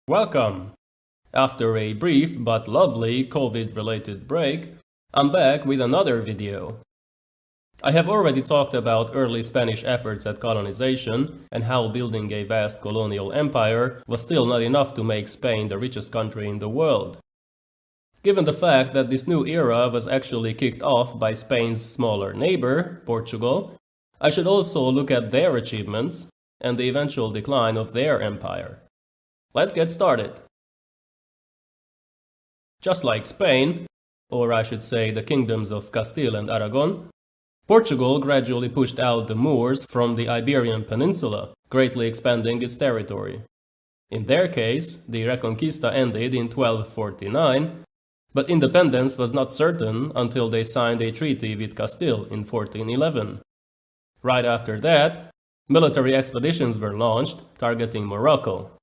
Welcome! After a brief but lovely COVID-related break, I'm back with another video. I have already talked about early Spanish efforts at colonization and how building a vast colonial empire was still not enough to make Spain the richest country in the world. Given the fact that this new era was actually kicked off by Spain's smaller neighbor, Portugal, I should also look at their achievements and the eventual decline of their empire. Let's get started. Just like Spain, or I should say the kingdoms of Castile and Aragon, Portugal gradually pushed out the Moors from the Iberian Peninsula, greatly expanding its territory. In their case, the Reconquista ended in 1249, but independence was not certain until they signed a treaty with Castile in 1411. Right after that, military expeditions were launched, targeting Morocco.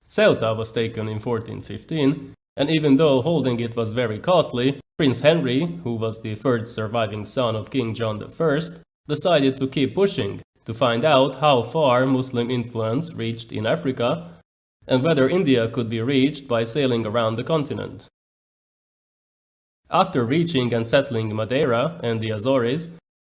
Ceuta was taken in 1415, and even though holding it was very costly, Prince Henry, who was the third surviving son of King John I, decided to keep pushing to find out how far Muslim influence reached in Africa and whether India could be reached by sailing around the continent. After reaching and settling Madeira and the Azores,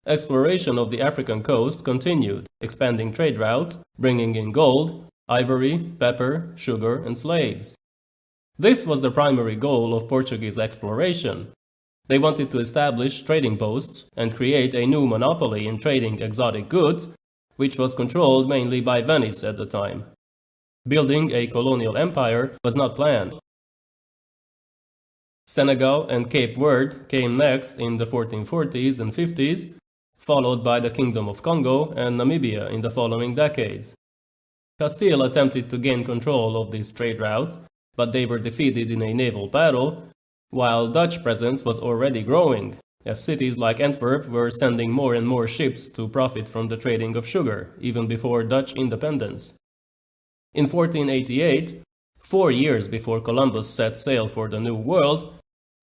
exploration of the African coast continued, expanding trade routes, bringing in gold, ivory, pepper, sugar, and slaves. This was the primary goal of Portuguese exploration. They wanted to establish trading posts and create a new monopoly in trading exotic goods, which was controlled mainly by Venice at the time. Building a colonial empire was not planned. Senegal and Cape Verde came next in the 1440s and 50s, followed by the Kingdom of Congo and Namibia in the following decades. Castile attempted to gain control of these trade routes, but they were defeated in a naval battle, while Dutch presence was already growing, as cities like Antwerp were sending more and more ships to profit from the trading of sugar, even before Dutch independence. In 1488, 4 years before Columbus set sail for the New World,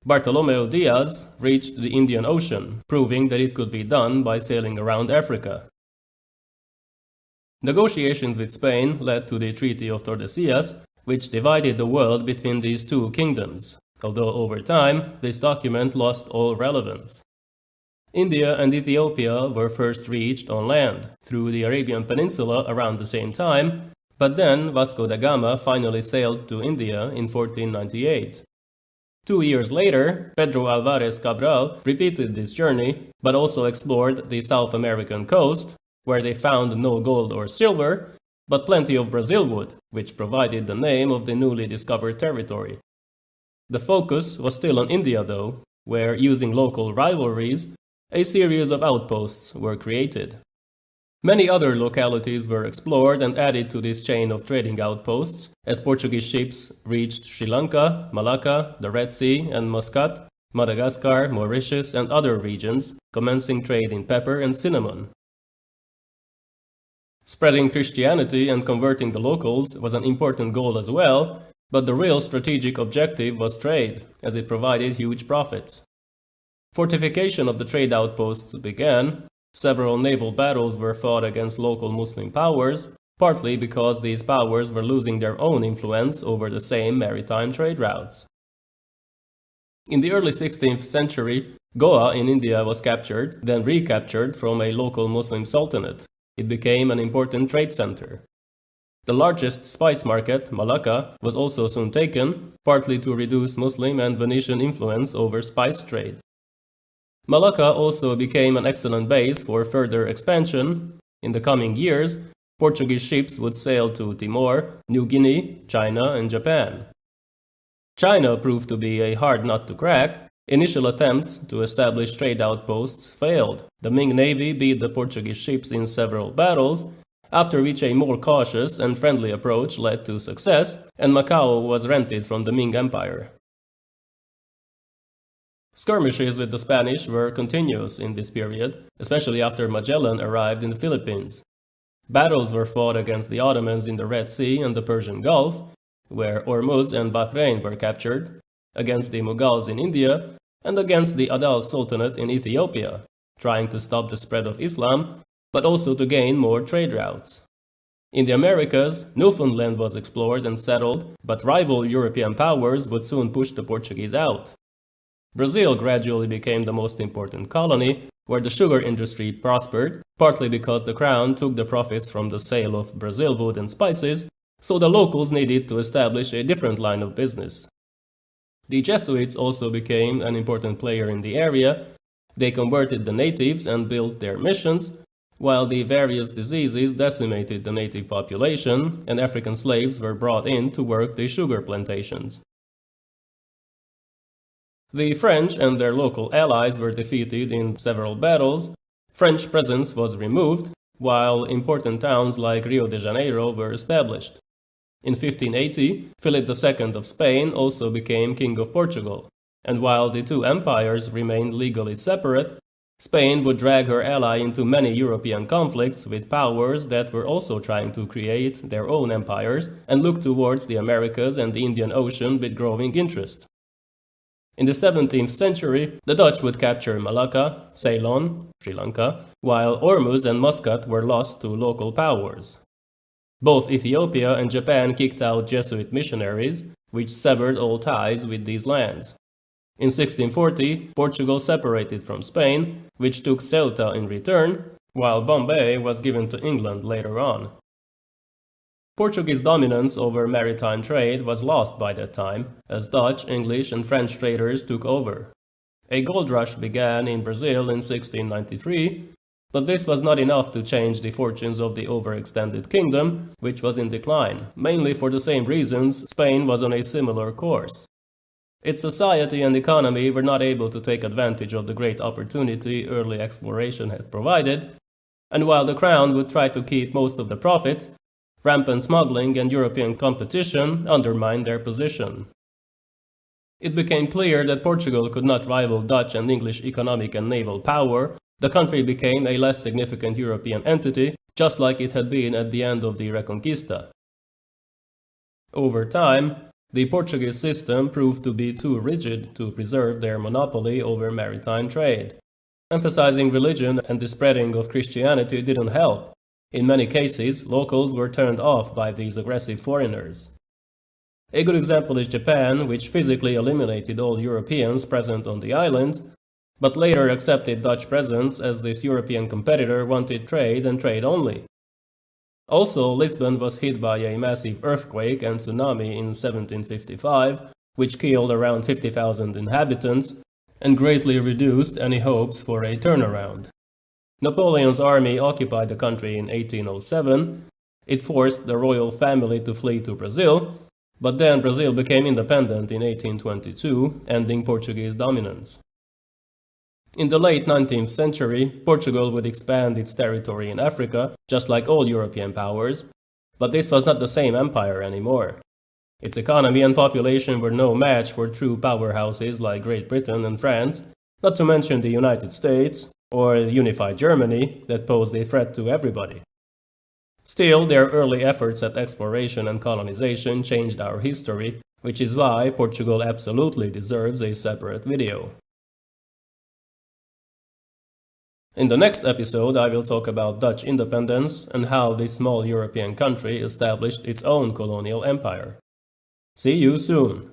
Bartolomeu Diaz reached the Indian Ocean, proving that it could be done by sailing around Africa. Negotiations with Spain led to the Treaty of Tordesillas, which divided the world between these two kingdoms, although over time this document lost all relevance. India and Ethiopia were first reached on land, through the Arabian Peninsula around the same time, but then Vasco da Gama finally sailed to India in 1498. 2 years later, Pedro Alvarez Cabral repeated this journey, but also explored the South American coast, where they found no gold or silver, but plenty of Brazil wood, which provided the name of the newly discovered territory. The focus was still on India though, where, using local rivalries, a series of outposts were created. Many other localities were explored and added to this chain of trading outposts as Portuguese ships reached Sri Lanka, Malacca, the Red Sea and Muscat, Madagascar, Mauritius and other regions, commencing trade in pepper and cinnamon. Spreading Christianity and converting the locals was an important goal as well, but the real strategic objective was trade, as it provided huge profits. Fortification of the trade outposts began. Several naval battles were fought against local Muslim powers, partly because these powers were losing their own influence over the same maritime trade routes. In the early 16th century, Goa in India was captured, then recaptured from a local Muslim sultanate. It became an important trade center. The largest spice market, Malacca, was also soon taken, partly to reduce Muslim and Venetian influence over spice trade. Malacca also became an excellent base for further expansion. In the coming years, Portuguese ships would sail to Timor, New Guinea, China, and Japan. China proved to be a hard nut to crack. Initial attempts to establish trade outposts failed. The Ming Navy beat the Portuguese ships in several battles, after which a more cautious and friendly approach led to success, and Macau was rented from the Ming Empire. Skirmishes with the Spanish were continuous in this period, especially after Magellan arrived in the Philippines. Battles were fought against the Ottomans in the Red Sea and the Persian Gulf, where Ormuz and Bahrain were captured, against the Mughals in India, and against the Adal Sultanate in Ethiopia, trying to stop the spread of Islam, but also to gain more trade routes. In the Americas, Newfoundland was explored and settled, but rival European powers would soon push the Portuguese out. Brazil gradually became the most important colony, where the sugar industry prospered, partly because the crown took the profits from the sale of Brazil wood and spices, so the locals needed to establish a different line of business. The Jesuits also became an important player in the area. They converted the natives and built their missions, while the various diseases decimated the native population and African slaves were brought in to work the sugar plantations. The French and their local allies were defeated in several battles. French presence was removed, while important towns like Rio de Janeiro were established. In 1580, Philip II of Spain also became King of Portugal, and while the two empires remained legally separate, Spain would drag her ally into many European conflicts with powers that were also trying to create their own empires and look towards the Americas and the Indian Ocean with growing interest. In the 17th century, the Dutch would capture Malacca, Ceylon, Sri Lanka, while Ormuz and Muscat were lost to local powers. Both Ethiopia and Japan kicked out Jesuit missionaries, which severed all ties with these lands. In 1640, Portugal separated from Spain, which took Ceuta in return, while Bombay was given to England later on. Portuguese dominance over maritime trade was lost by that time, as Dutch, English, and French traders took over. A gold rush began in Brazil in 1693, but this was not enough to change the fortunes of the overextended kingdom, which was in decline, mainly for the same reasons Spain was on a similar course. Its society and economy were not able to take advantage of the great opportunity early exploration had provided, and while the crown would try to keep most of the profits, rampant smuggling and European competition undermined their position. It became clear that Portugal could not rival Dutch and English economic and naval power. The country became a less significant European entity, just like it had been at the end of the Reconquista. Over time, the Portuguese system proved to be too rigid to preserve their monopoly over maritime trade. Emphasizing religion and the spreading of Christianity didn't help. In many cases, locals were turned off by these aggressive foreigners. A good example is Japan, which physically eliminated all Europeans present on the island, but later accepted Dutch presence as this European competitor wanted trade and trade only. Also, Lisbon was hit by a massive earthquake and tsunami in 1755, which killed around 50,000 inhabitants and greatly reduced any hopes for a turnaround. Napoleon's army occupied the country in 1807. It forced the royal family to flee to Brazil, but then Brazil became independent in 1822, ending Portuguese dominance. In the late 19th century, Portugal would expand its territory in Africa, just like all European powers, but this was not the same empire anymore. Its economy and population were no match for true powerhouses like Great Britain and France, not to mention the United States or unified Germany that posed a threat to everybody. Still, their early efforts at exploration and colonization changed our history, which is why Portugal absolutely deserves a separate video. In the next episode, I will talk about Dutch independence and how this small European country established its own colonial empire. See you soon!